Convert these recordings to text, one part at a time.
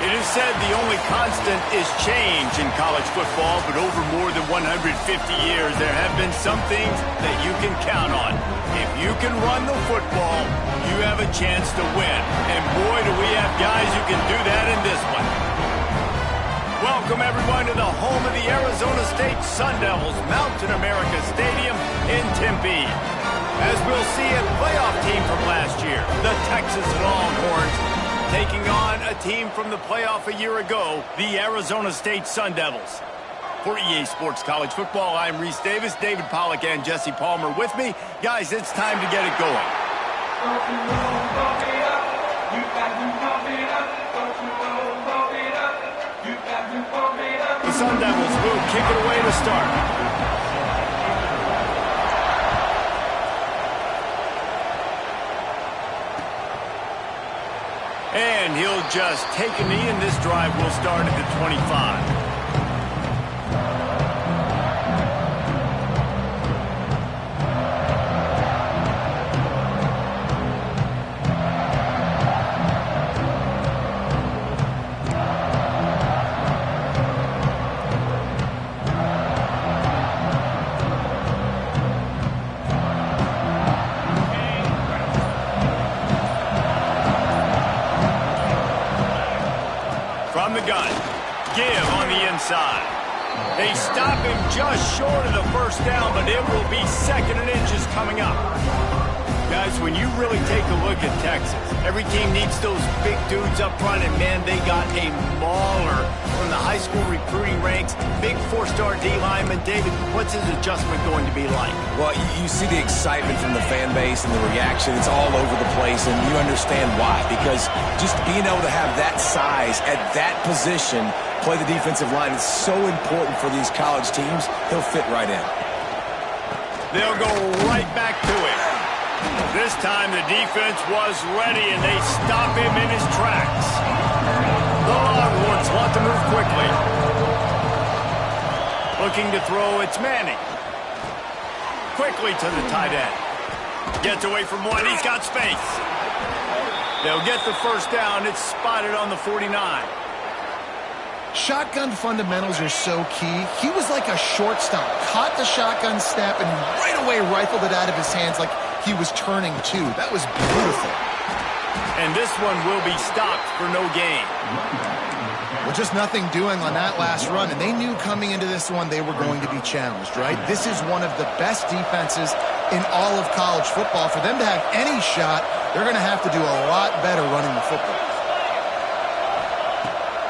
It is said the only constant is change in college football, but over more than 150 years, there have been some things that you can count on. If you can run the football, you have a chance to win. And boy, do we have guys who can do that in this one. Welcome, everyone, to the home of the Arizona State Sun Devils, Mountain America Stadium in Tempe. As we'll see, a playoff team from last year, the Texas Longhorns, taking on a team from the playoff a year ago, the Arizona State Sun Devils. For EA Sports College Football, I'm Reese Davis, David Pollack, and Jesse Palmer with me. Guys, it's time to get it going. The Sun Devils will kick it away to start. And he'll just take a knee, and this drive will start at the 25. From the gun, give on the inside. They stop him just short of the first down, but it will be second and inches coming up. Guys, when you really take a look at Texas, every team needs those big dudes up front, and man, they got a mauler from the high school recruiting ranks, big four-star D-lineman. David, what's his adjustment going to be like? Well, you see the excitement from the fan base and the reaction. It's all over the place, and you understand why. Because just being able to have that size at that position, play the defensive line, is so important for these college teams. He'll fit right in. They'll go right back to it. This time the defense was ready, and they stop him in his tracks. The Longhorns want to move quickly. Looking to throw, it's Manning. Quickly to the tight end. Gets away from one, he's got space. They'll get the first down, it's spotted on the 49. Shotgun fundamentals are so key. He was like a shortstop, caught the shotgun snap, and right away rifled it out of his hands like he was turning two. That was beautiful. And this one will be stopped for no gain. Well, just nothing doing on that last run, and they knew coming into this one they were going to be challenged, right? This is one of the best defenses in all of college football. For them to have any shot, they're going to have to do a lot better running the football.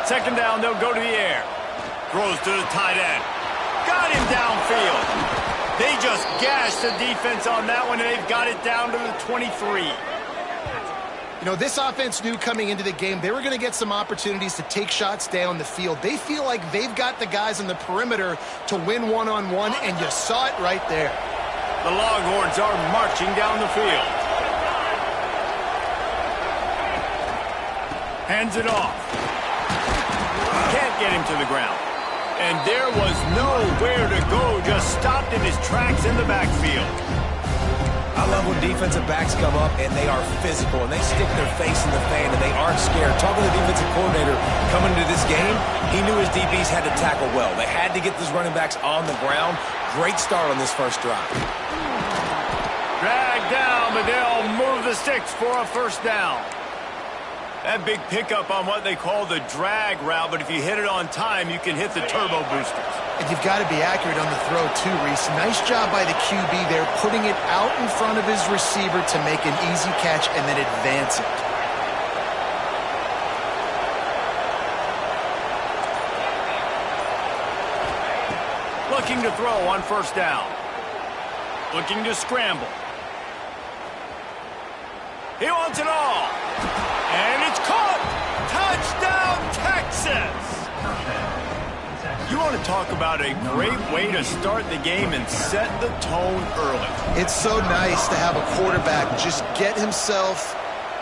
Second down, they'll go to the air. Throws to the tight end. Got him downfield. They just gashed the defense on that one, and they've got it down to the 23. You know, this offense knew coming into the game they were going to get some opportunities to take shots down the field. They feel like they've got the guys on the perimeter to win one-on-one, and you saw it right there. The Longhorns are marching down the field. Hands it off. Can't get him to the ground. And there was nowhere to go, just stopped in his tracks in the backfield. I love when defensive backs come up and they are physical and they stick their face in the fan and they aren't scared. Talking to the defensive coordinator coming into this game, he knew his DBs had to tackle well. They had to get these running backs on the ground. Great start on this first drive. Dragged down, but they'll move the sticks for a first down. That big pickup on what they call the drag route, but if you hit it on time, you can hit the turbo boosters. And you've got to be accurate on the throw too, Reese. Nice job by the QB there, putting it out in front of his receiver to make an easy catch and then advance it. Looking to throw on first down. Looking to scramble. He wants it all. And it's caught! Touchdown, Texas! You want to talk about a great way to start the game and set the tone early. It's so nice to have a quarterback just get himself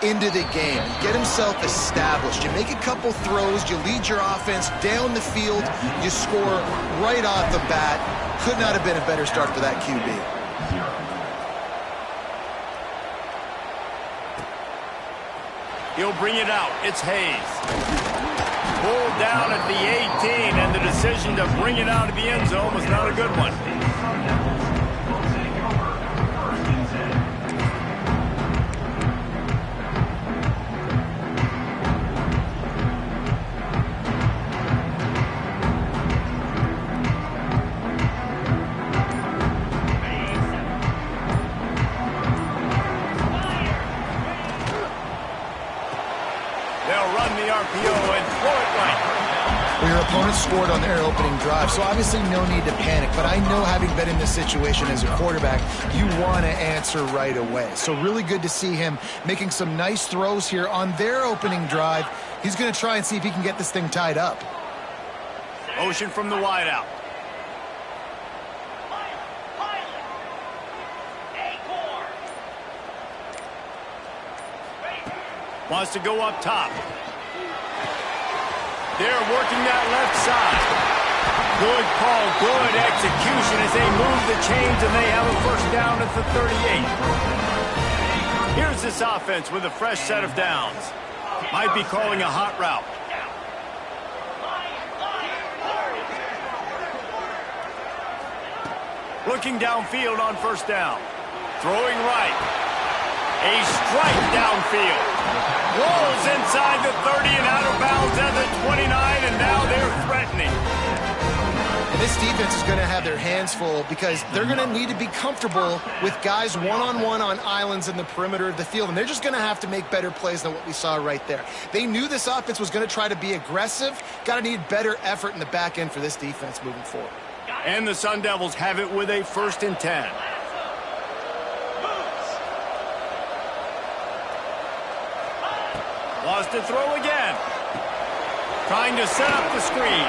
into the game, get himself established. You make a couple throws, you lead your offense down the field, you score right off the bat. Could not have been a better start for that QB. He'll bring it out. It's Hayes. pulled down at the 18, and the decision to bring it out of the end zone was not a good one. Well, your opponent scored on their opening drive, so obviously no need to panic. But I know, having been in this situation as a quarterback, you want to answer right away. So really good to see him making some nice throws here on their opening drive. He's going to try and see if he can get this thing tied up. Motion from the wideout. Wants to go up top. They're working that left side. Good call, good execution as they move the chains, and they have a first down at the 38. Here's this offense with a fresh set of downs. Might be calling a hot route. Looking downfield on first down. Throwing right. A strike downfield. Rolls inside the 30 and out of bounds at the 29, and now they're threatening. And this defense is going to have their hands full because they're going to need to be comfortable with guys one-on-one on islands in the perimeter of the field, and they're just going to have to make better plays than what we saw right there. They knew this offense was going to try to be aggressive. Got to need better effort in the back end for this defense moving forward. And the Sun Devils have it with a 1st and 10. Wants to throw again. Trying to set up the screen.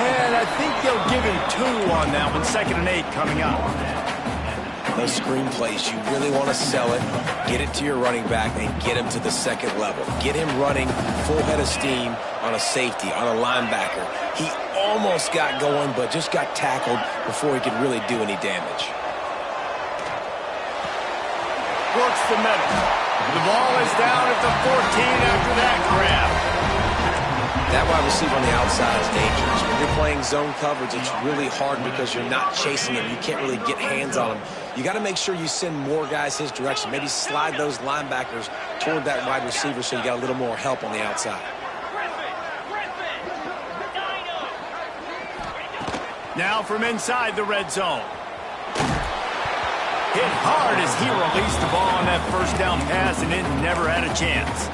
And I think they'll give him 2 on that one. 2nd and 8 coming up. Those screen plays, you really want to sell it, get it to your running back, and get him to the second level. Get him running full head of steam on a safety, on a linebacker. He almost got going, but just got tackled before he could really do any damage. Works the middle. The ball is down at the 14 after that grab. That wide receiver on the outside is dangerous. When you're playing zone coverage, it's really hard because you're not chasing him. You can't really get hands on him. You got to make sure you send more guys his direction. Maybe slide those linebackers toward that wide receiver so you got a little more help on the outside. Now from inside the red zone. Hit hard as he released the ball on that first down pass, and it never had a chance.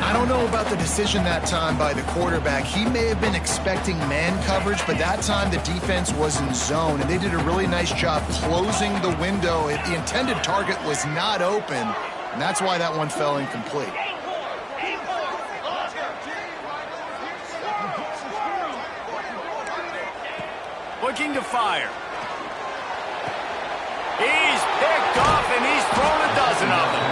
I don't know about the decision that time by the quarterback. He may have been expecting man coverage, but that time the defense was in zone, and they did a really nice job closing the window. The intended target was not open, and that's why that one fell incomplete. Looking to fire. He's picked off, and he's thrown a dozen of them.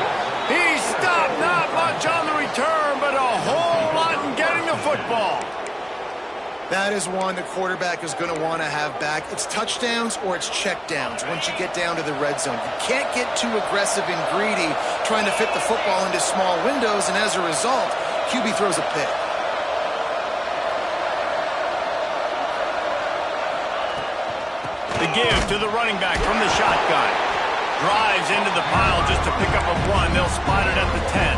He's stopped, not much on the return, but a whole lot in getting the football. That is one the quarterback is going to want to have back. It's touchdowns or it's checkdowns once you get down to the red zone. You can't get too aggressive and greedy trying to fit the football into small windows, and as a result, QB throws a pick. The give to the running back from the shotgun. Drives into the pile just to pick up a 1. They'll spot it at the 10.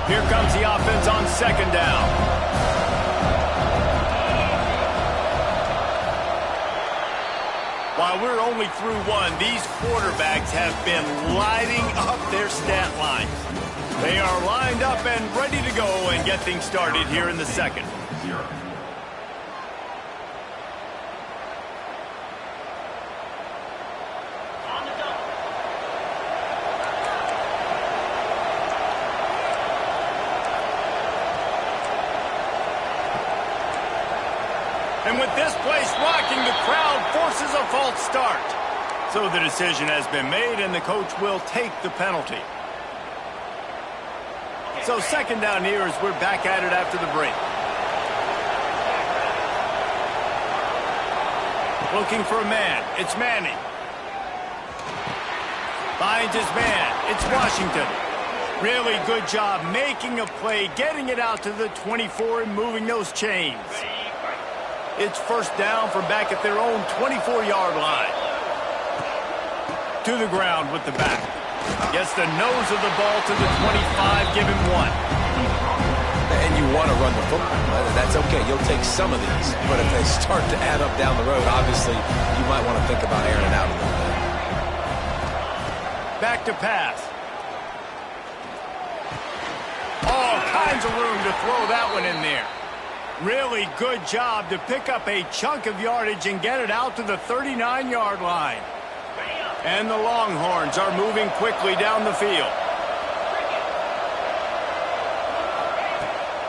Here comes the offense on 2nd down. While we're only through 1, these quarterbacks have been lighting up their stat lines. They are lined up and ready to go and get things started here in the 2nd. And with this place rocking, the crowd forces a false start. So the decision has been made, and the coach will take the penalty. So 2nd down here as we're back at it after the break. Looking for a man. It's Manning. Finds his man. It's Washington. Really good job making a play, getting it out to the 24 and moving those chains. It's first down from back at their own 24-yard line. To the ground with the back. Gets the nose of the ball to the 25, give him 1. And you want to run the football. That's okay. You'll take some of these. But if they start to add up down the road, obviously, you might want to think about airing it out a little bit. Back to pass. All kinds of room to throw that one in there. Really good job to pick up a chunk of yardage and get it out to the 39-yard line. And the Longhorns are moving quickly down the field.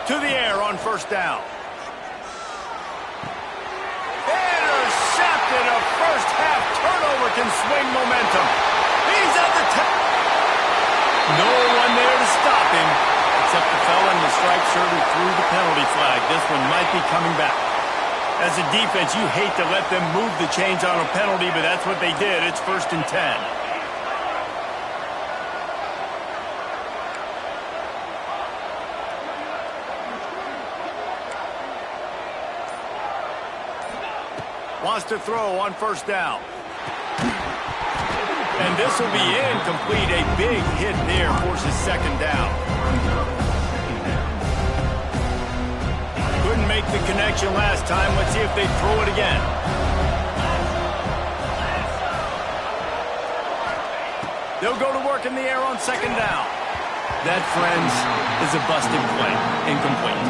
To the air on first down. Intercepted. A first-half turnover can swing momentum. He's at the top. No one there to stop him, except the fella in the striped shirt who threw the penalty flag. This one might be coming back. As a defense, you hate to let them move the chains on a penalty, but that's what they did. It's 1st and 10. Wants to throw on first down. And this will be incomplete. A big hit there forces second down. Couldn't make the connection last time. Let's see if they throw it again. They'll go to work in the air on second down. That, friends, is a busted play. Incomplete.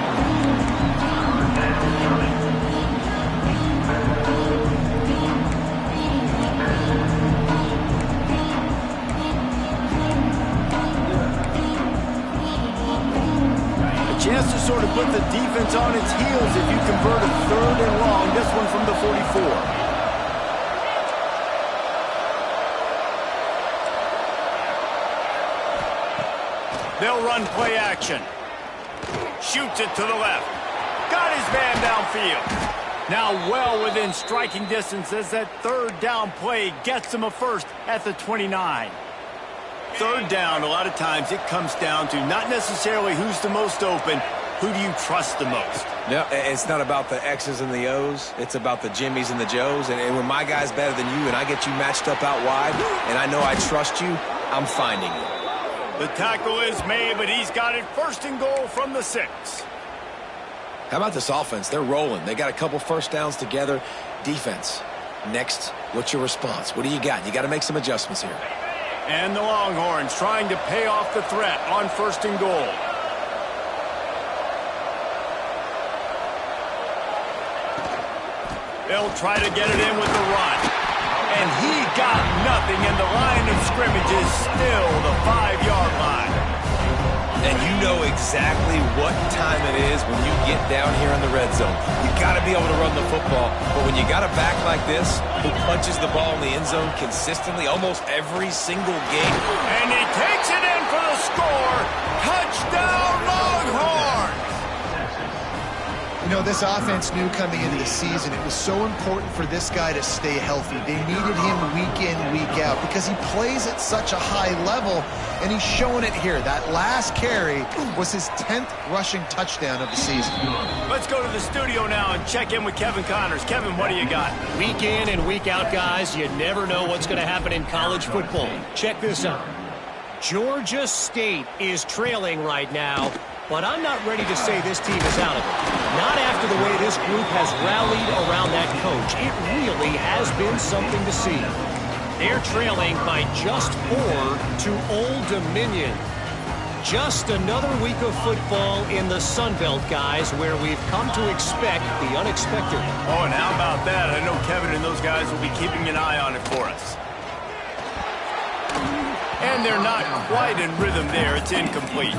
Chance to sort of put the defense on its heels if you convert a 3rd and long. This one from the 44. They'll run play action. Shoots it to the left. Got his man downfield. Now well within striking distance as that 3rd down play gets him a first at the 29. 3rd down, a lot of times it comes down to not necessarily who's the most open, who do you trust the most? No, it's not about the X's and the O's. It's about the Jimmys and the Joes. And when my guy's better than you and I get you matched up out wide and I know I trust you, I'm finding you. The tackle is made, but he's got it 1st and goal from the 6. How about this offense? They're rolling. They got a couple first downs together. Defense. Next, what's your response? What do you got? You got to make some adjustments here. And the Longhorns trying to pay off the threat on 1st and goal. They'll try to get it in with the run. And he got nothing, and the line of scrimmage is still the 5-yard line. And you know exactly what time it is when you get down here in the red zone. You got to be able to run the football, but when you got a back like this who punches the ball in the end zone consistently almost every single game. And he takes it in for the score. Touchdown, Longhorns! You know, this offense knew coming into the season it was so important for this guy to stay healthy. They needed him week in, week out because he plays at such a high level, and he's showing it here. That last carry was his 10th rushing touchdown of the season. Let's go to the studio now and check in with Kevin Connors. Kevin, what do you got? Week in and week out, guys, you never know what's going to happen in college football. Check this out. Georgia State is trailing right now, but I'm not ready to say this team is out of it. Not after the way this group has rallied around that coach. It really has been something to see. They're trailing by just 4 to Old Dominion. Just another week of football in the Sun Belt, guys, where we've come to expect the unexpected. Oh, and how about that? I know Kevin and those guys will be keeping an eye on it for us. And they're not quite in rhythm there. It's incomplete.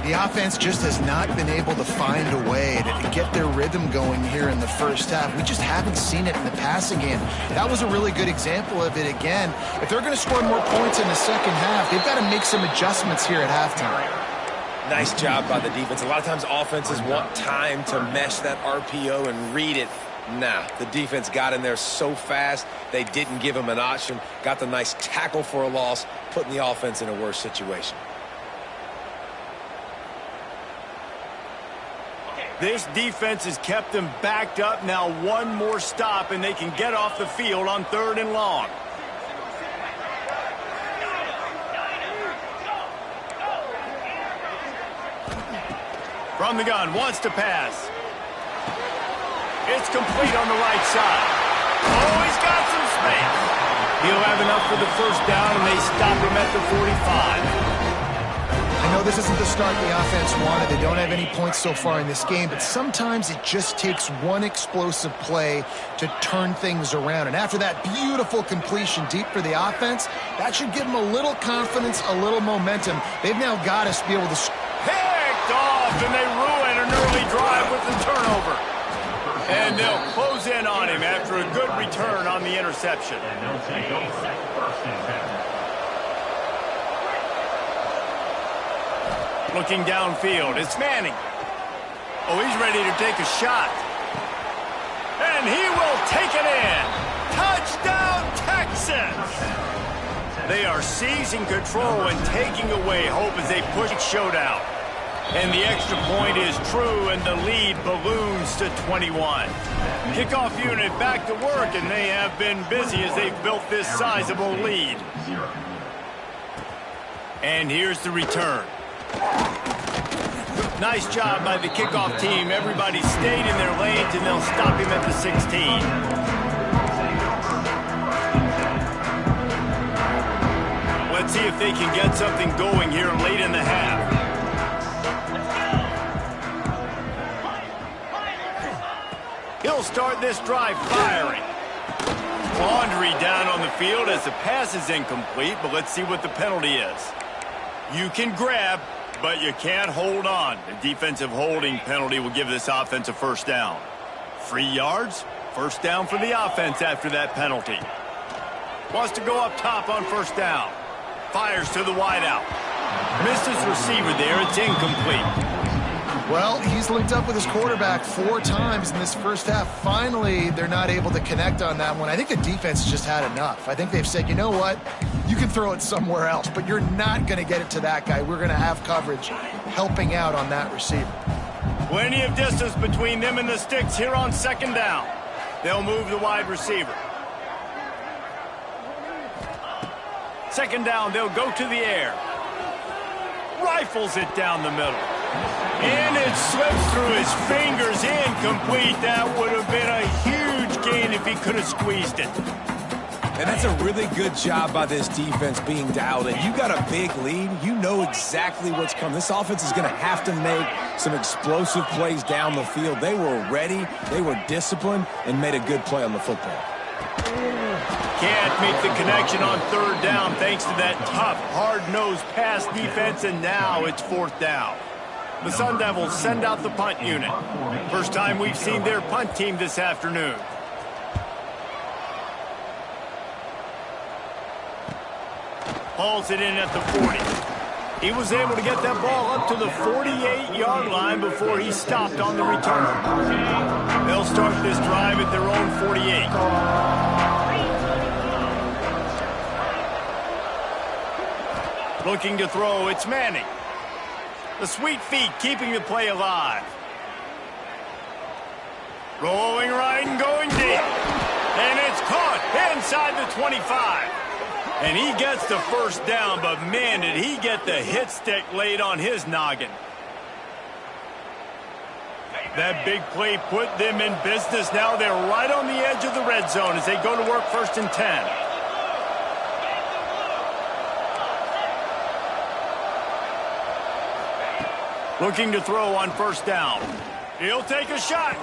The offense just has not been able to find a way to get their rhythm going here in the first half. We just haven't seen it in the passing game. That was a really good example of it again. If they're going to score more points in the second half, they've got to make some adjustments here at halftime. Nice job by the defense. A lot of times offenses want time to mesh that RPO and read it. Nah, the defense got in there so fast, they didn't give him an option. Got the nice tackle for a loss, putting the offense in a worse situation. This defense has kept them backed up. Now one more stop, and they can get off the field on 3rd and long. From the gun, wants to pass. It's complete on the right side. Oh, he's got some space. He'll have enough for the first down, and they stop him at the 45. I know this isn't the start the offense wanted. They don't have any points so far in this game, but sometimes it just takes one explosive play to turn things around. And after that beautiful completion deep for the offense, that should give them a little confidence, a little momentum. They've now got us to be able to... Picked off, and they ruin an early drive with the turnover. And they'll close in on him after a good return on the interception. Looking downfield, it's Manning. Oh, he's ready to take a shot. And he will take it in. Touchdown, Texans! They are seizing control and taking away hope as they push showdown. And the extra point is true, and the lead balloons to 21. Kickoff unit back to work, and they have been busy as they've built this sizable lead. And here's the return. Nice job by the kickoff team. Everybody stayed in their lanes, and they'll stop him at the 16. Let's see if they can get something going here late in the half. He'll start this drive firing. Laundry down on the field as the pass is incomplete, but let's see what the penalty is. You can grab, but you can't hold on. The defensive holding penalty will give this offense a first down. 3 yards, first down for the offense after that penalty. Wants to go up top on first down. Fires to the wideout. Missed his receiver there, it's incomplete. Well, he's linked up with his quarterback 4 times in this first half. Finally, they're not able to connect on that one. I think the defense just had enough. I think they've said, you know what? You can throw it somewhere else, but you're not going to get it to that guy. We're going to have coverage helping out on that receiver. Plenty of distance between them and the sticks here on second down. They'll move the wide receiver. Second down, they'll go to the air. Rifles it down the middle. And it slips through his fingers, incomplete. That would have been a huge gain if he could have squeezed it. And that's a really good job by this defense being dialed in. You got a big lead. You know exactly what's coming. This offense is going to have to make some explosive plays down the field. They were ready, they were disciplined, and made a good play on the football. Can't make the connection on third down thanks to that tough, hard-nosed pass defense, and now it's fourth down. The Sun Devils send out the punt unit. First time we've seen their punt team this afternoon. Hauls it in at the 40. He was able to get that ball up to the 48-yard line before he stopped on the return. They'll start this drive at their own 48. Looking to throw, it's Manning. The sweet feet keeping the play alive. Rolling right and going deep. And it's caught inside the 25. And he gets the first down, but man, did he get the hit stick laid on his noggin. That big play put them in business. Now they're right on the edge of the red zone as they go to work first and 10. Looking to throw on first down. He'll take a shot.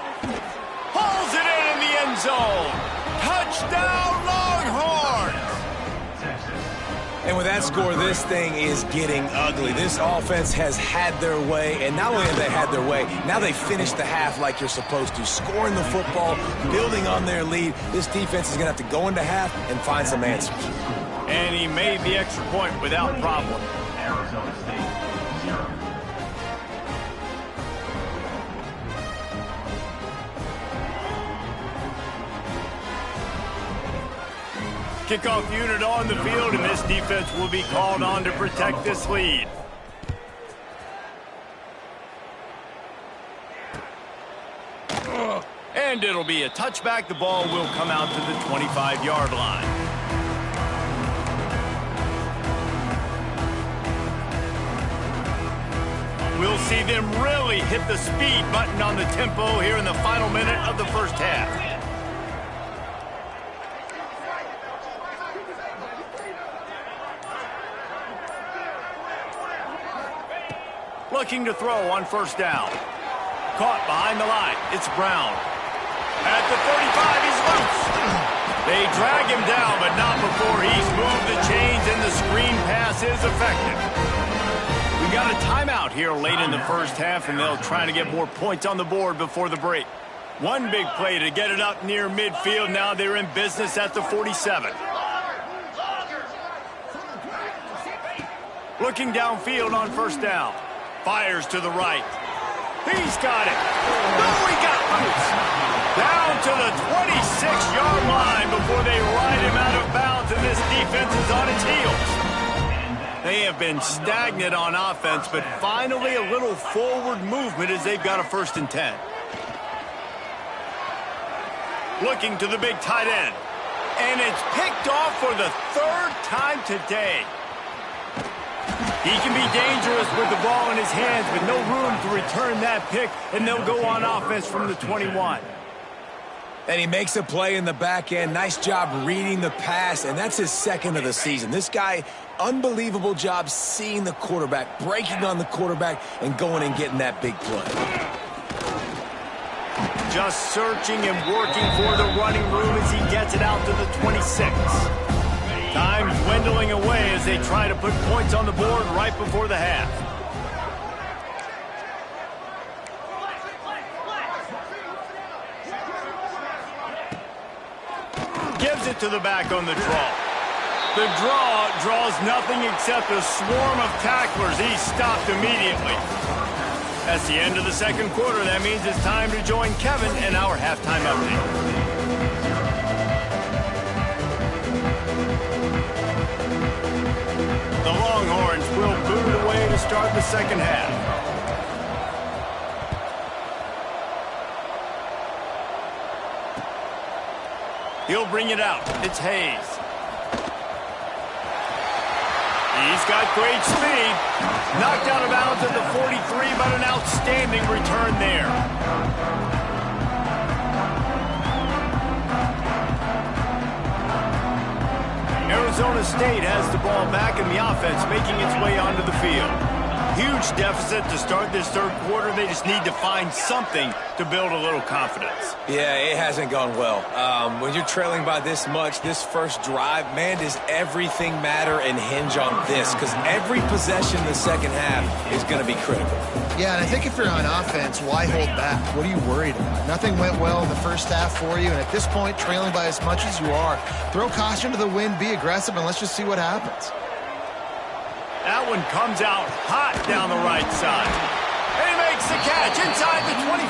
Pulls it in the end zone. Touchdown, Longhorns! And with that score, this thing is getting ugly. This offense has had their way, and not only have they had their way, now they finish the half like you're supposed to, scoring the football, building on their lead. This defense is going to have to go into half and find some answers. And he made the extra point without problem. Arizona State 0. Kickoff unit on the field, and this defense will be called on to protect this lead. And it'll be a touchback. The ball will come out to the 25-yard line. We'll see them really hit the speed button on the tempo here in the final minute of the first half. Looking to throw on first down. Caught behind the line. It's Brown. At the 35, he's loose. They drag him down, but not before he's moved the chains, and the screen pass is effective. We got a timeout here late in the first half, and they'll try to get more points on the board before the break. One big play to get it up near midfield. Now they're in business at the 47. Looking downfield on first down. Fires to the right. He's got it. No, he got loose. Down to the 26-yard line before they ride him out of bounds, and this defense is on its heels. They have been stagnant on offense, but finally a little forward movement as they've got a 1st and 10. Looking to the big tight end. And it's picked off for the 3rd time today. He can be dangerous with the ball in his hands, but no room to return that pick, and they'll go on offense from the 21. And he makes a play in the back end. Nice job reading the pass, and that's his 2nd of the season. This guy, unbelievable job seeing the quarterback, breaking on the quarterback, and going and getting that big play. Just searching and working for the running room as he gets it out to the 26. Time dwindling away as they try to put points on the board right before the half. Gives it to the back on the draw. The draw draws nothing except a swarm of tacklers. He's stopped immediately. That's the end of the 2nd quarter. That means it's time to join Kevin in our halftime update. The Longhorns will boot it away to start the 2nd half. He'll bring it out. It's Hayes. He's got great speed. Knocked out of bounds at the 43, but an outstanding return there. Arizona State has the ball back in the offense, making its way onto the field. Huge deficit to start this 3rd quarter. They just need to find something to build a little confidence. Yeah, it hasn't gone well. When you're trailing by this much, this first drive, man, does everything matter and hinge on this? Because every possession in the 2nd half is going to be critical. Yeah, and I think if you're on offense, why hold back? What are you worried about? Nothing went well in the first half for you, and at this point, trailing by as much as you are, throw caution to the wind, be aggressive, and let's just see what happens. That one comes out hot down the right side. And he makes the catch inside the 25.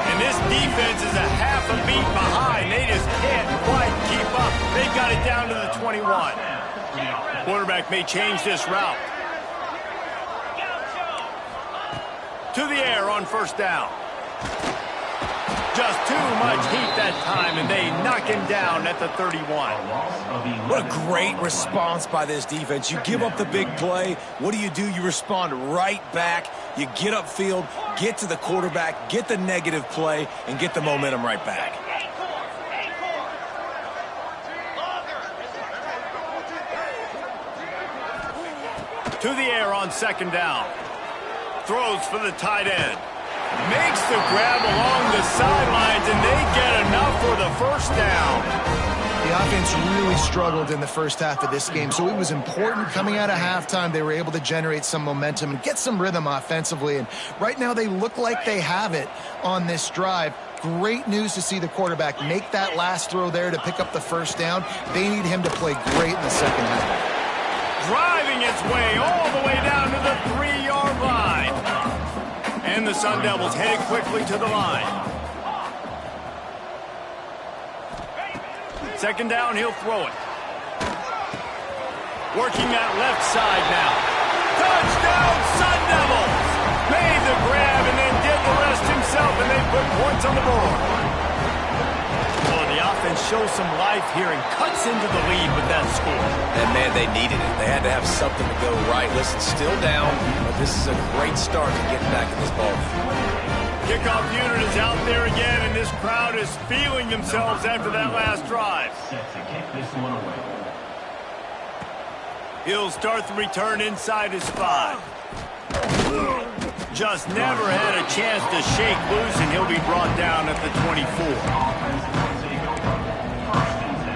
And this defense is a half a beat behind. They just can't quite keep up. They've got it down to the 21. Quarterback may change this route. To the air on first down. Just too much heat that time, and they knock him down at the 31. What a great response by this defense. You give up the big play. What do? You respond right back. You get upfield, get to the quarterback, get the negative play, and get the momentum right back. To the air on 2nd down. Throws for the tight end. Makes the grab along the sidelines, and they get enough for the 1st down. The offense really struggled in the first half of this game, so it was important coming out of halftime. They were able to generate some momentum and get some rhythm offensively, and right now they look like they have it on this drive. Great news to see the quarterback make that last throw there to pick up the 1st down. They need him to play great in the 2nd half. Driving its way all the way down to the 3-yard line. And the Sun Devils headed quickly to the line. Second down, he'll throw it. Working that left side now. Touchdown, Sun Devils! Made the grab and then did the rest himself, and they put points on the board. Well, the offense shows some life here and cuts into the lead with that score. And, man, they needed it. They had to have something to go right. Listen, still down, but this is a great start to getting back in this ball. Kickoff unit is out there again, and this crowd is feeling themselves after that last drive. Set to kick this one away. He'll start the return inside his 5. Just never had a chance to shake loose, and he'll be brought down at the 24. Offense will take over. First and 10.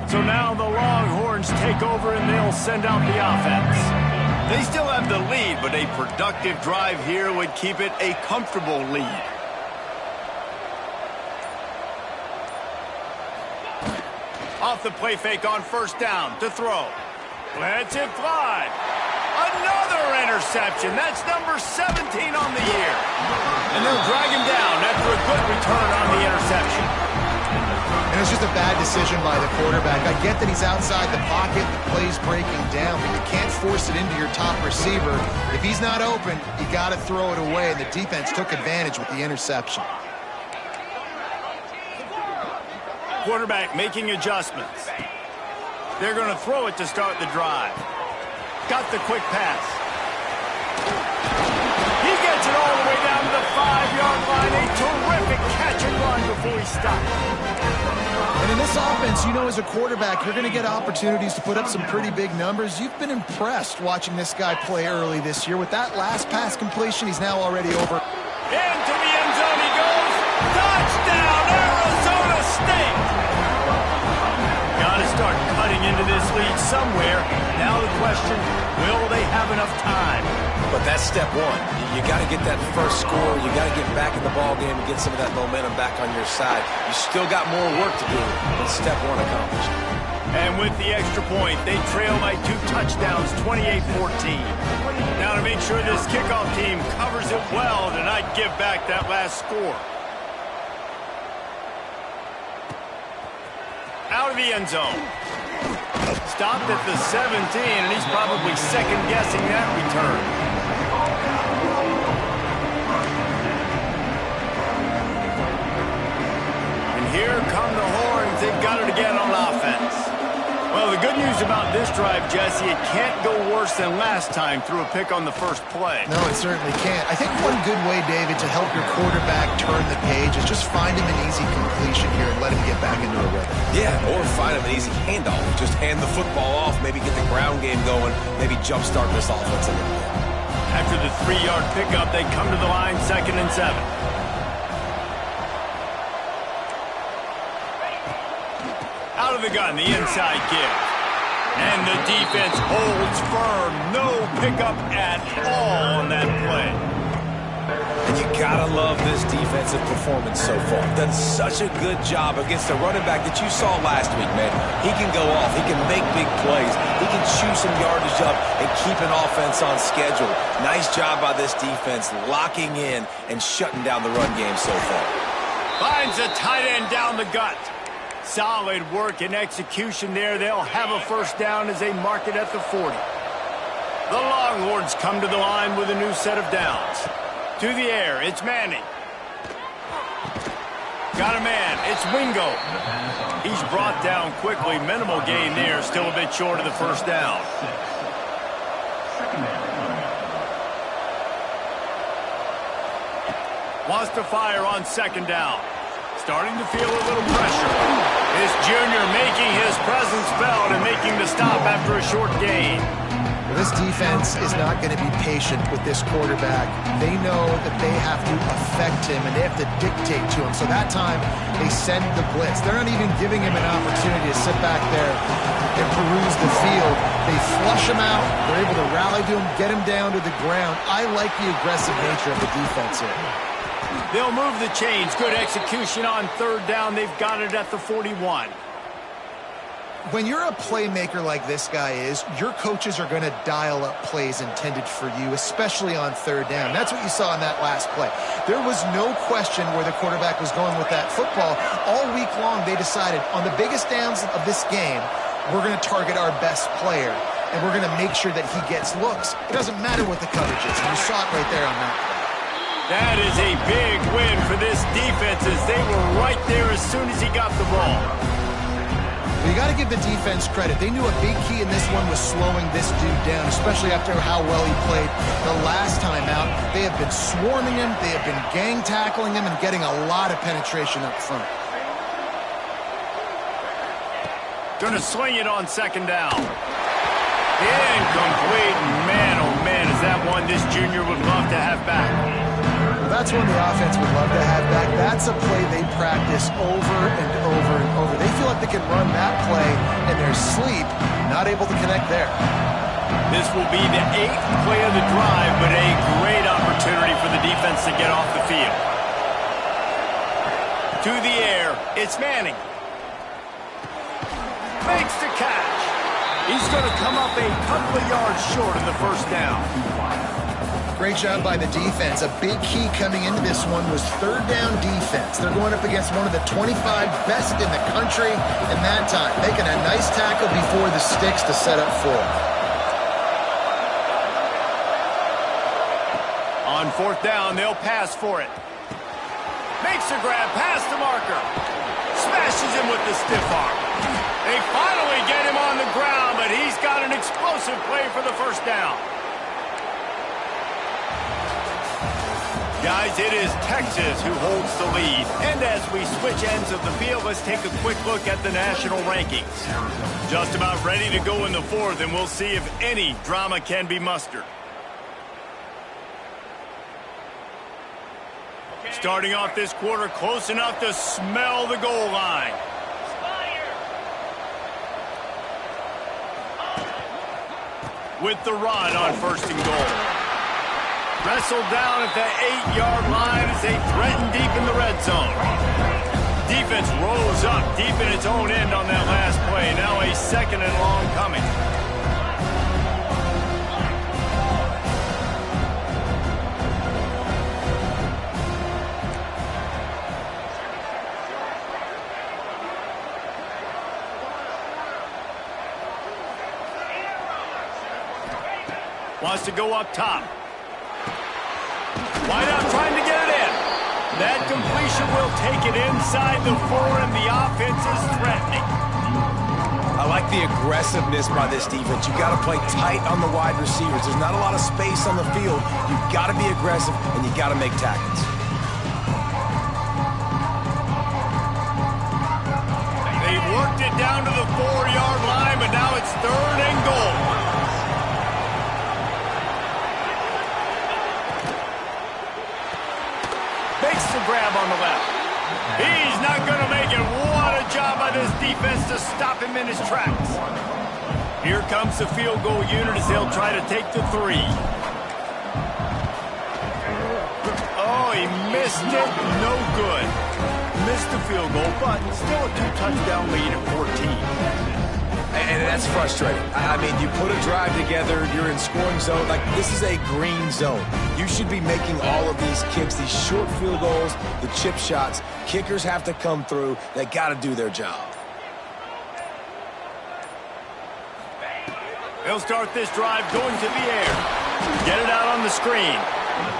So now the Longhorns take over, and they'll send out the offense. They still have the lead, but a productive drive here would keep it a comfortable lead. Off the play fake on first down to throw. Lets it fly. Another interception. That's number 17 on the year. And they'll drag him down after a good return on the interception. And it's just a bad decision by the quarterback. I get that he's outside the pocket, the play's breaking down, but you can't force it into your top receiver. If he's not open, you got to throw it away, and the defense took advantage with the interception. Quarterback making adjustments. They're going to throw it to start the drive. Got the quick pass. He gets it all the way down to the 5-yard line. A terrific catch and run before he stopped. And in this offense, you know, as a quarterback, you're going to get opportunities to put up some pretty big numbers. You've been impressed watching this guy play early this year. With that last pass completion, he's now already over. Into the end zone he goes. Touchdown, Arizona State! Got to start cutting into this lead somewhere. Now the question, will they have enough time? But that's step one. You got to get that first score. You got to get back in the ball game and get some of that momentum back on your side. You still got more work to do, but step one accomplished. And with the extra point, they trail by 2 touchdowns, 28-14. Now to make sure this kickoff team covers it well to not give back that last score. Out of the end zone. Stopped at the 17, and he's probably second-guessing that return. And here come the Horns. They've got it again on offense. Well, the good news about this drive, Jesse, it can't go worse than last time through a pick on the first play. No, it certainly can't. I think one good way, David, to help your quarterback turn the page is just find him an easy completion here and let him get back into a rhythm. Yeah, or find him an easy handoff. Just hand the football off, maybe get the ground game going, maybe jumpstart this offense a little bit. After the 3-yard pickup, they come to the line, 2nd and 7. Out of the gun, the inside give. And the defense holds firm. No pickup at all on that play. And you gotta love this defensive performance so far. Done such a good job against a running back that you saw last week, man. He can go off. He can make big plays. He can chew some yardage up and keep an offense on schedule. Nice job by this defense locking in and shutting down the run game so far. Finds a tight end down the gut. Solid work and execution there. They'll have a first down as they mark it at the 40. The Longhorns come to the line with a new set of downs. To the air, it's Manning. Got a man, it's Wingo. He's brought down quickly. Minimal gain there, still a bit short of the first down. Wants to fire on 2nd down. Starting to feel a little pressure. This junior making his presence felt and making the stop after a short gain. Well, this defense is not going to be patient with this quarterback. They know that they have to affect him, and they have to dictate to him. So that time, they send the blitz. They're not even giving him an opportunity to sit back there and peruse the field. They flush him out. They're able to rally to him, get him down to the ground. I like the aggressive nature of the defense here. They'll move the chains. Good execution on third down. They've got it at the 41. When you're a playmaker like this guy is, your coaches are going to dial up plays intended for you, especially on third down. That's what you saw in that last play. There was no question where the quarterback was going with that football. All week long, they decided on the biggest downs of this game, we're going to target our best player, and we're going to make sure that he gets looks. It doesn't matter what the coverage is. And you saw it right there on that play. That is a big win for this defense as they were right there as soon as he got the ball. You got to give the defense credit. They knew a big key in this one was slowing this dude down, especially after how well he played the last time out. They have been swarming him. They have been gang tackling him and getting a lot of penetration up front. Going to swing it on second down. Incomplete. Man, oh man, is that one this junior would love to have back. That's one the offense would love to have back. That's a play they practice over and over and over. They feel like they can run that play in their sleep, not able to connect there. This will be the 8th play of the drive, but a great opportunity for the defense to get off the field. To the air, it's Manning. Makes the catch. He's going to come up a couple of yards short in the first down. Great job by the defense. A big key coming into this one was third down defense. They're going up against one of the 25 best in the country in that time, making a nice tackle before the sticks to set up for it. On fourth down, they'll pass for it. Makes a grab past the marker. Smashes him with the stiff arm. They finally get him on the ground, but he's got an explosive play for the first down. Guys, it is Texas who holds the lead. And as we switch ends of the field, let's take a quick look at the national rankings. Just about ready to go in the fourth, and we'll see if any drama can be mustered. Starting off this quarter, close enough to smell the goal line. With the run on first and goal. Wrestled down at the 8-yard line as they threaten deep in the red zone. Defense rose up deep in its own end on that last play. Now a second and long coming. Wants to go up top. Wide out trying to get it in. That completion will take it inside the 4, and the offense is threatening. I like the aggressiveness by this defense. You've got to play tight on the wide receivers. There's not a lot of space on the field. You've got to be aggressive, and you've got to make tackles. They worked it down to the 4-yard line, but now it's third and goal. Makes the grab on the left. He's not going to make it. What a job by this defense to stop him in his tracks. Here comes the field goal unit as they'll try to take the 3. Oh, he missed it. No good. Missed the field goal, but still a 2-touchdown lead at 14. And that's frustrating. I mean, you put a drive together, you're in scoring zone. Like, this is a green zone. You should be making all of these kicks, these short field goals, the chip shots. Kickers have to come through. They got to do their job. They'll start this drive going to the air. Get it out on the screen.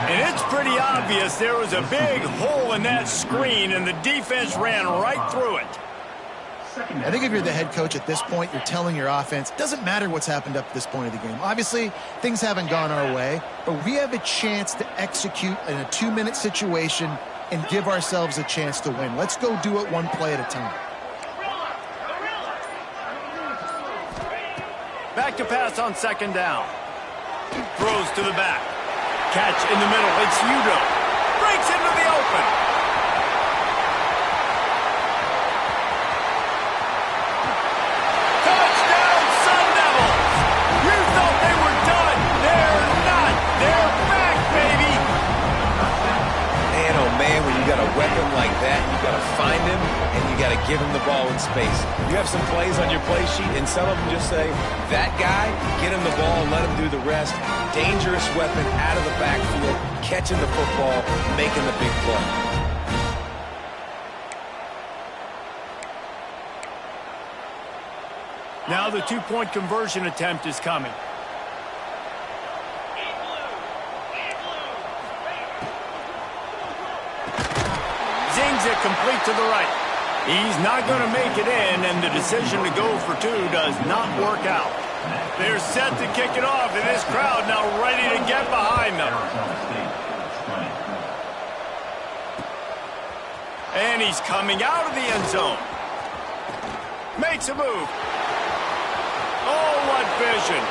And it's pretty obvious there was a big hole in that screen, and the defense ran right through it. I think if you're the head coach at this point, you're telling your offense, it doesn't matter what's happened up to this point of the game. Obviously, things haven't gone our way, but we have a chance to execute in a 2-minute situation and give ourselves a chance to win. Let's go do it one play at a time. Back to pass on second down. Throws to the back. Catch in the middle. It's Udo. Breaks into the open. got to find him, and you got to give him the ball in space. You have some plays on your play sheet, and some of them just say, that guy, get him the ball and let him do the rest. Dangerous weapon out of the backfield, catching the football, making the big play. Now the two-point conversion attempt is coming. Zings it complete to the right. He's not going to make it in, and the decision to go for two does not work out. They're set to kick it off, and this crowd now ready to get behind them. And he's coming out of the end zone. Makes a move. Oh, what vision.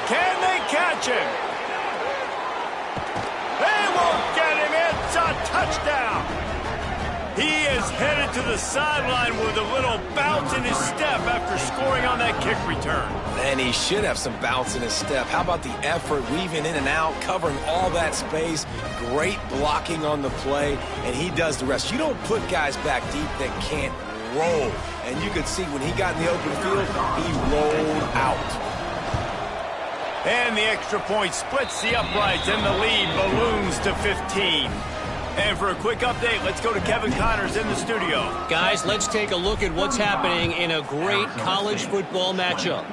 Can they catch him? They won't get him. It's a touchdown. He is headed to the sideline with a little bounce in his step after scoring on that kick return. And he should have some bounce in his step. How about the effort, weaving in and out, covering all that space, great blocking on the play, and he does the rest. You don't put guys back deep that can't roll. And you could see when he got in the open field, he rolled out. And the extra point splits the uprights, and the lead balloons to 15. And for a quick update, let's go to Kevin Connors in the studio. Guys, let's take a look at what's happening in a great college football matchup.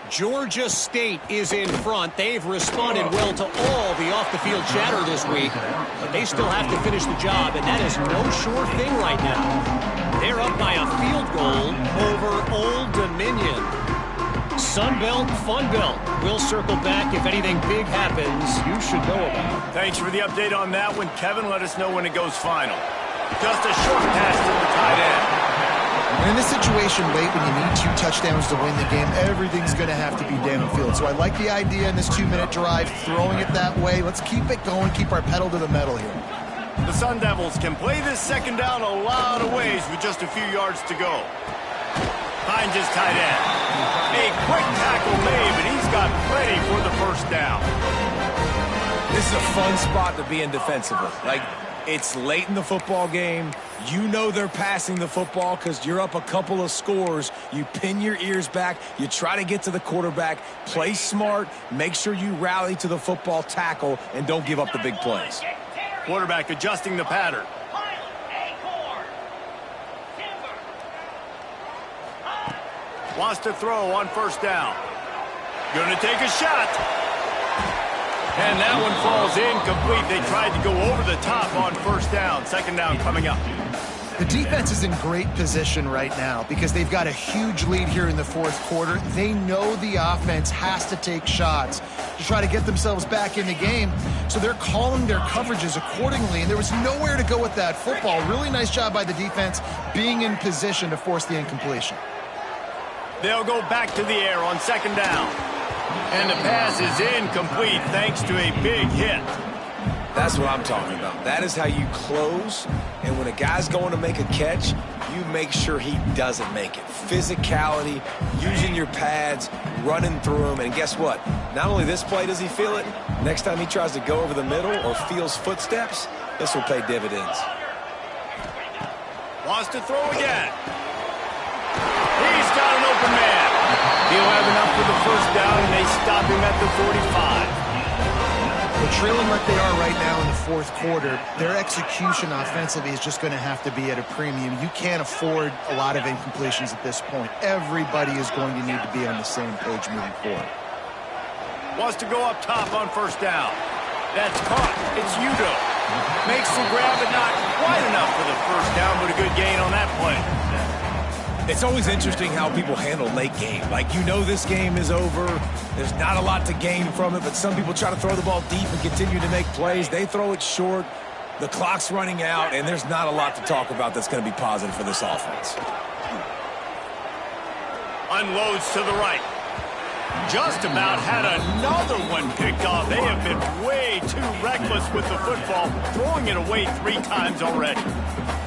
Georgia State is in front. They've responded well to all the off-the-field chatter this week, but they still have to finish the job, and that is no sure thing right now. They're up by a field goal over Old Dominion. Sun Belt, Fun Belt. We'll circle back if anything big happens you should know about. Thanks for the update on that one, Kevin. Let us know when it goes final. Just a short pass to the tight end. And in this situation late when you need 2 touchdowns to win the game, everything's going to have to be downfield. So I like the idea in this 2-minute drive, throwing it that way. Let's keep it going, keep our pedal to the metal here. The Sun Devils can play this second down a lot of ways with just a few yards to go. Finds his tight end. A quick tackle made, but he's got plenty for the first down. This is a fun spot to be in defensively. Like, it's late in the football game. You know they're passing the football because you're up a couple of scores. You pin your ears back. You try to get to the quarterback. Play smart. Make sure you rally to the football, tackle, and don't give up the big plays. Quarterback adjusting the pattern. Wants to throw on first down. Gonna take a shot. And that one falls incomplete. They tried to go over the top on first down. Second down coming up. The defense is in great position right now because they've got a huge lead here in the fourth quarter. They know the offense has to take shots to try to get themselves back in the game. So they're calling their coverages accordingly, and there was nowhere to go with that football. Really nice job by the defense being in position to force the incompletion. They'll go back to the air on second down. And the pass is incomplete thanks to a big hit. That's what I'm talking about. That is how you close. And when a guy's going to make a catch, you make sure he doesn't make it. Physicality, using your pads, running through them. And guess what? Not only this play does he feel it, next time he tries to go over the middle or feels footsteps, this will pay dividends. Wants to throw again. He's got an open man. He'll have enough for the first down, and they stop him at the 45. Well, trailing like they are right now in the fourth quarter, their execution offensively is just going to have to be at a premium. You can't afford a lot of incompletions at this point. Everybody is going to need to be on the same page moving forward. Wants to go up top on first down. That's caught. It's Udo. Makes the grab, but not quite enough for the first down, but a good gain on that play. It's always interesting how people handle late game. Like, you know this game is over. There's not a lot to gain from it, but some people try to throw the ball deep and continue to make plays. They throw it short. The clock's running out, and there's not a lot to talk about that's going to be positive for this offense. Unloads to the right. Just about had another one picked off. They have been way too reckless with the football, throwing it away 3 times already.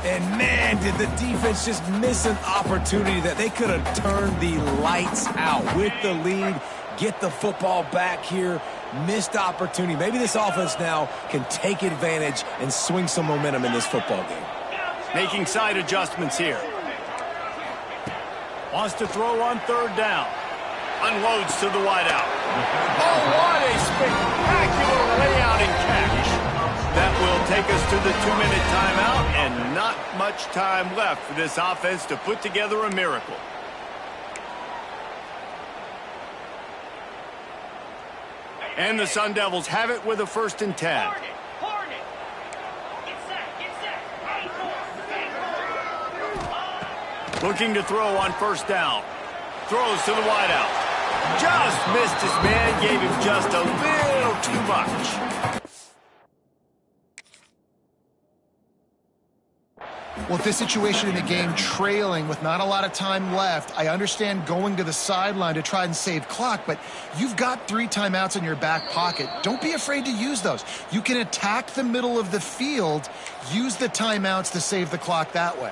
And, man, did the defense just miss an opportunity that they could have turned the lights out with the lead, get the football back here. Missed opportunity. Maybe this offense now can take advantage and swing some momentum in this football game. Making side adjustments here. Wants to throw on third down. Unloads to the wideout. Oh, what a spectacular layout and catch. That will take us to the 2-minute timeout, and not much time left for this offense to put together a miracle. And the Sun Devils have it with a 1st and 10. Looking to throw on 1st down. Throws to the wideout. Just missed his man, gave him just a little too much. Well, with this situation in the game, trailing with not a lot of time left, I understand going to the sideline to try and save clock, but you've got 3 timeouts in your back pocket. Don't be afraid to use those. You can attack the middle of the field, use the timeouts to save the clock that way.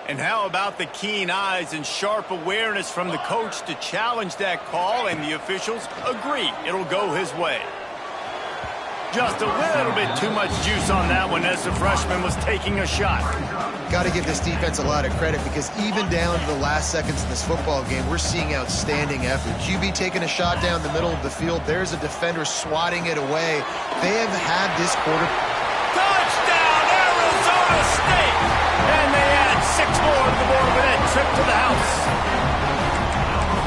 And how about the keen eyes and sharp awareness from the coach to challenge that call, and the officials agree it'll go his way. Just a little bit too much juice on that one as the freshman was taking a shot. Got to give this defense a lot of credit, because even down to the last seconds in this football game, we're seeing outstanding effort. QB taking a shot down the middle of the field. There's a defender swatting it away. They have had this quarter. Touchdown, Arizona State! And they add 6 more to the board with that trip to the house.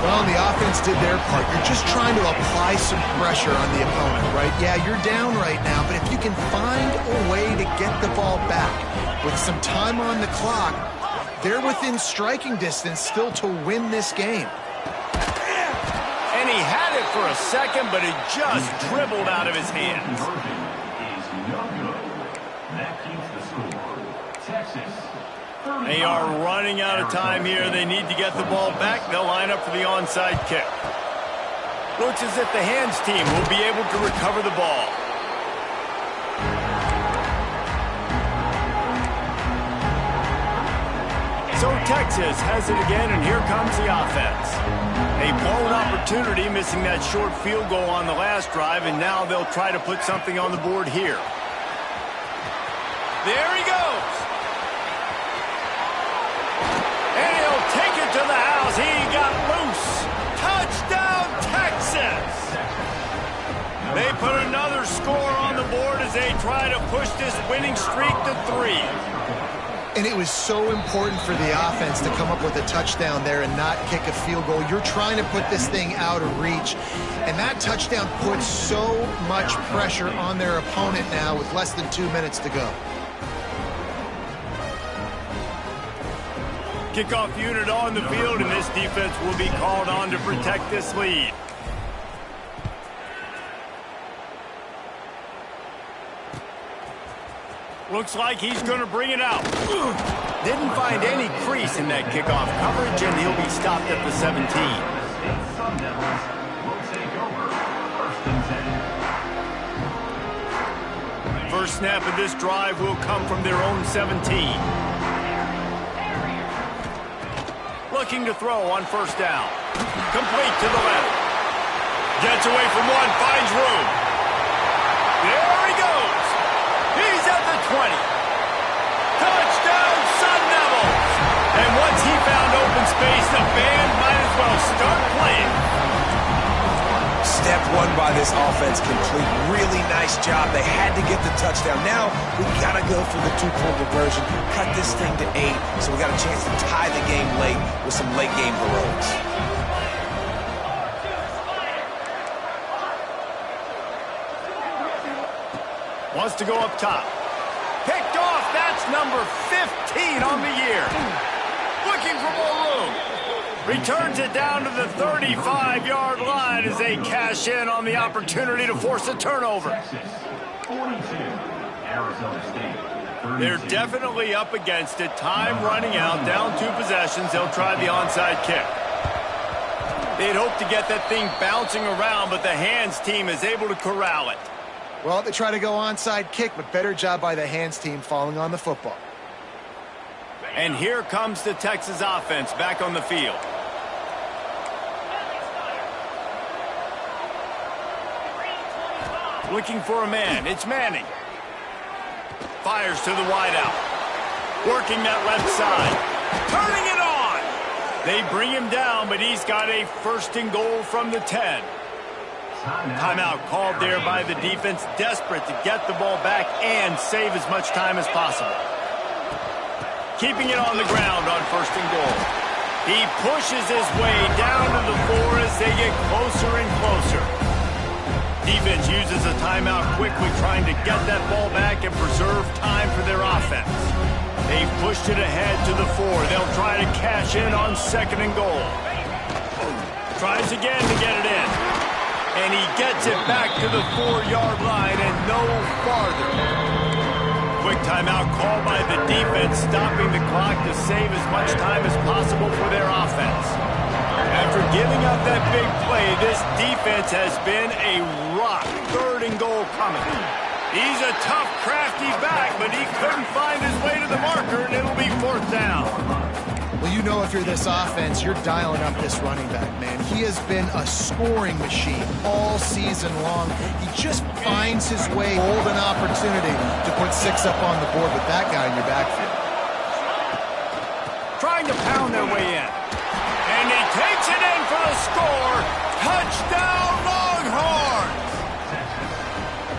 Well, the offense did their part. You're just trying to apply some pressure on the opponent, right? Yeah, you're down right now, but if you can find a way to get the ball back with some time on the clock, they're within striking distance still to win this game. And he had it for a second, but it just dribbled out of his hands. Is no good. That keeps the score. Texas. They are running out of time here. They need to get the ball back. They'll line up for the onside kick. Looks as if the hands team will be able to recover the ball. So Texas has it again, and here comes the offense. A blown opportunity, missing that short field goal on the last drive, and now they'll try to put something on the board here. There he goes. And he'll take it to the house. He got loose. Touchdown, Texas! They put another score on the board as they try to push this winning streak to 3. And it was so important for the offense to come up with a touchdown there and not kick a field goal. You're trying to put this thing out of reach. And that touchdown puts so much pressure on their opponent now with less than 2 minutes to go. Kickoff unit on the field, and this defense will be called on to protect this lead. Looks like he's going to bring it out. Didn't find any crease in that kickoff coverage, and he'll be stopped at the 17. Sun Devils will take over 1st and 10. First snap of this drive will come from their own 17. Looking to throw on 1st down. Complete to the left. Gets away from one, finds room. There he goes. He's at the 20. Touchdown, Sun Devils. And once he found open space, the band might as well start playing. Step 1 by this offense complete. Really nice job. They had to get the touchdown. Now we got to go for the 2-point conversion. Cut this thing to 8, so we got a chance to tie the game late with some late game heroics. Wants to go up top. Picked off. That's number 15 on the year. Looking for more room. Returns it down to the 35-yard line as they cash in on the opportunity to force a turnover. Texas 42, Arizona State 32. They're definitely up against it. Time running out. Down 2 possessions. They'll try the onside kick. They'd hope to get that thing bouncing around, but the hands team is able to corral it. Well, they try to go onside kick, but better job by the hands team falling on the football. And here comes the Texas offense back on the field. Looking for a man. It's Manning. Fires to the wideout. Working that left side. Turning it on. They bring him down, but he's got a 1st and goal from the 10. Timeout called there by the defense, desperate to get the ball back and save as much time as possible. Keeping it on the ground on 1st and goal. He pushes his way down to the 4 as they get closer and closer. Defense uses a timeout quickly, trying to get that ball back and preserve time for their offense. They've pushed it ahead to the 4. They'll try to cash in on 2nd and goal. Tries again to get it in. And he gets it back to the 4-yard line and no farther. Quick timeout called by the defense, stopping the clock to save as much time as possible for their offense. After giving up that big play, this defense has been a rock. 3rd and goal coming. He's a tough, crafty back, but he couldn't find his way to the marker, and it'll be 4th down. Well, you know if you're this offense, you're dialing up this running back, man. He has been a scoring machine all season long. He just finds his way, hold an opportunity to put 6 up on the board with that guy in your backfield. Trying to pound their way in. And he takes it in for the score. Touchdown, Longhorns!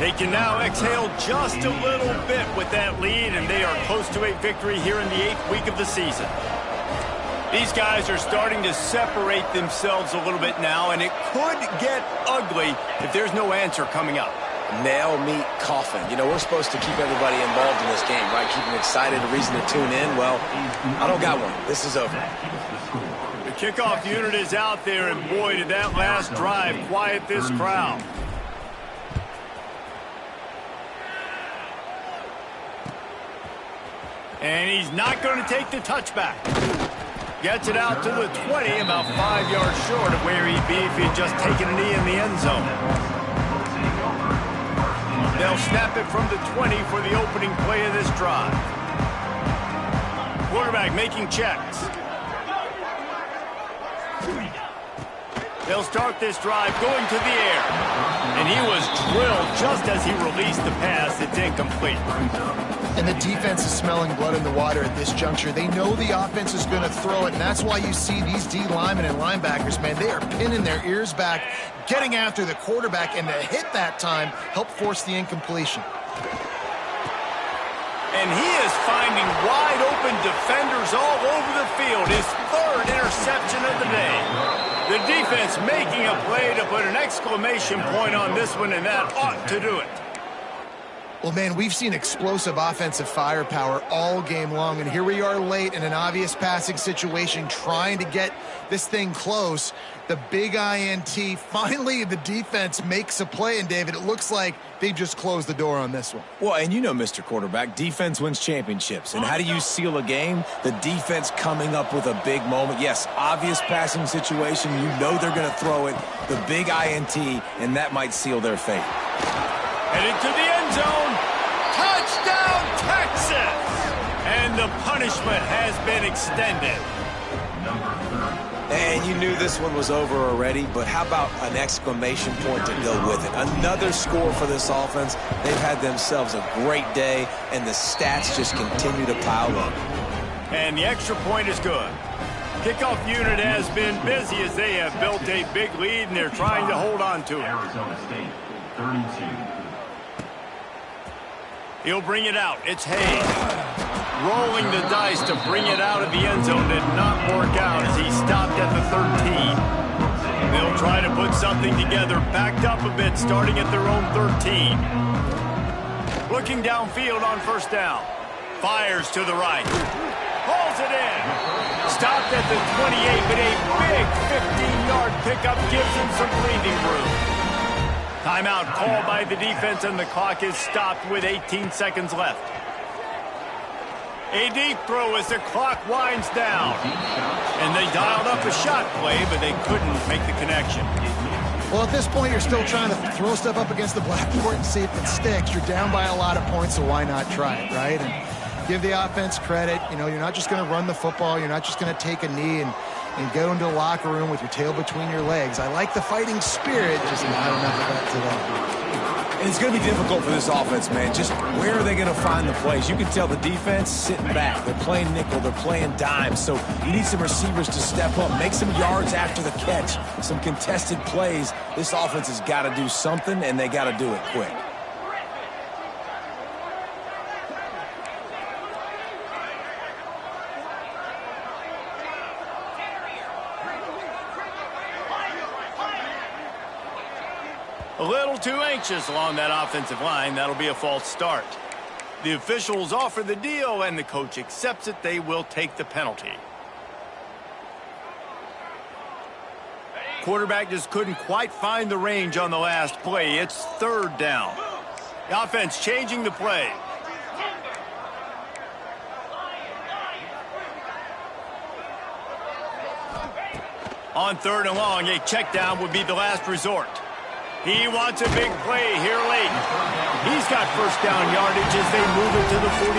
They can now exhale just a little bit with that lead, and they are close to a victory here in the 8th week of the season. These guys are starting to separate themselves a little bit now, and it could get ugly if there's no answer coming up. Nail, meat, coffin. You know, we're supposed to keep everybody involved in this game, right? Keep them excited, a reason to tune in. Well, I don't got one. This is over. The kickoff unit is out there, and boy, did that last drive quiet this crowd. And he's not going to take the touchback. Gets it out to the 20, about 5 yards short of where he'd be if he'd just taken a knee in the end zone. They'll snap it from the 20 for the opening play of this drive. Quarterback making checks. They'll start this drive going to the air. And he was drilled just as he released the pass. It's incomplete. And the defense is smelling blood in the water at this juncture. They know the offense is going to throw it, and that's why you see these D linemen and linebackers, man, they are pinning their ears back, getting after the quarterback, and the hit that time helped force the incompletion. And he is finding wide open defenders all over the field. His 3rd interception of the day. The defense making a play to put an exclamation point on this one, and that ought to do it. Well, man, we've seen explosive offensive firepower all game long, and here we are late in an obvious passing situation trying to get this thing close. The big INT, finally the defense makes a play, and David, it looks like they just closed the door on this one. Well, and you know, Mr. Quarterback, defense wins championships. And how do you seal a game? The defense coming up with a big moment. Yes, obvious passing situation. You know they're going to throw it. The big INT, and that might seal their fate. Headed to the end zone. Touchdown, Texas! And the punishment has been extended. And you knew this one was over already, but how about an exclamation point to go with it? Another score for this offense. They've had themselves a great day, and the stats just continue to pile up. And the extra point is good. Kickoff unit has been busy as they have built a big lead, and they're trying to hold on to it. Arizona State, 32. He'll bring it out. It's Hayes. Rolling the dice to bring it out of the end zone did not work out as he stopped at the 13. They'll try to put something together, backed up a bit, starting at their own 13. Looking downfield on 1st down. Fires to the right. Hauls it in. Stopped at the 28, but a big 15-yard pickup gives him some breathing room. Timeout called by the defense, and the clock is stopped with 18 seconds left. A deep throw as the clock winds down. And they dialed up a shot play, but they couldn't make the connection. Well, at this point, you're still trying to throw stuff up against the blackboard and see if it sticks. You're down by a lot of points, so why not try it, right? And give the offense credit. You know, you're not just going to run the football. You're not just going to take a knee and go into the locker room with your tail between your legs. I like the fighting spirit, just not enough of that today. And it's going to be difficult for this offense, man. Just where are they going to find the plays? You can tell the defense sitting back. They're playing nickel. They're playing dime. So you need some receivers to step up, make some yards after the catch, some contested plays. This offense has got to do something, and they got to do it quick. A little too anxious along that offensive line. That'll be a false start. The officials offer the deal, and the coach accepts it. They will take the penalty. Quarterback just couldn't quite find the range on the last play. It's third down. The offense changing the play. On third and long, a check down would be the last resort. He wants a big play here late. He's got first down yardage as they move it to the 44.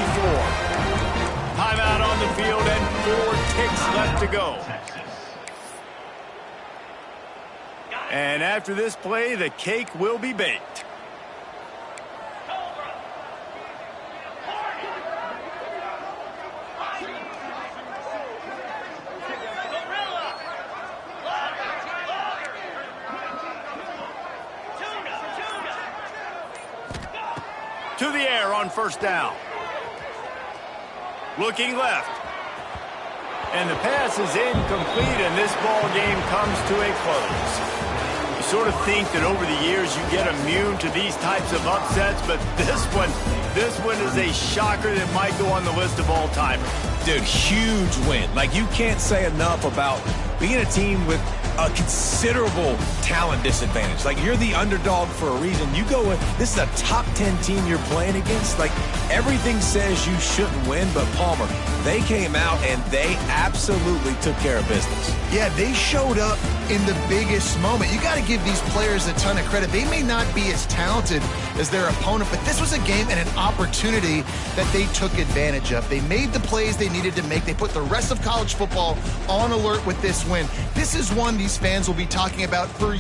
Timeout on the field and 4 ticks left to go. And after this play, the cake will be baked. To the air on first down. Looking left. And the pass is incomplete, and this ball game comes to a close. You sort of think that over the years you get immune to these types of upsets, but this one is a shocker that might go on the list of all-timers. Dude, huge win. Like, you can't say enough about being a team with a considerable talent disadvantage. Like, you're the underdog for a reason. You go with, this is a top 10 team you're playing against. Like, everything says you shouldn't win, but Palmer, they came out and they absolutely took care of business. Yeah, they showed up in the biggest moment. You got to give these players a ton of credit. They may not be as talented as their opponent, but this was a game and an opportunity that they took advantage of. They made the plays they needed to make. They put the rest of college football on alert with this win. This is one these fans will be talking about for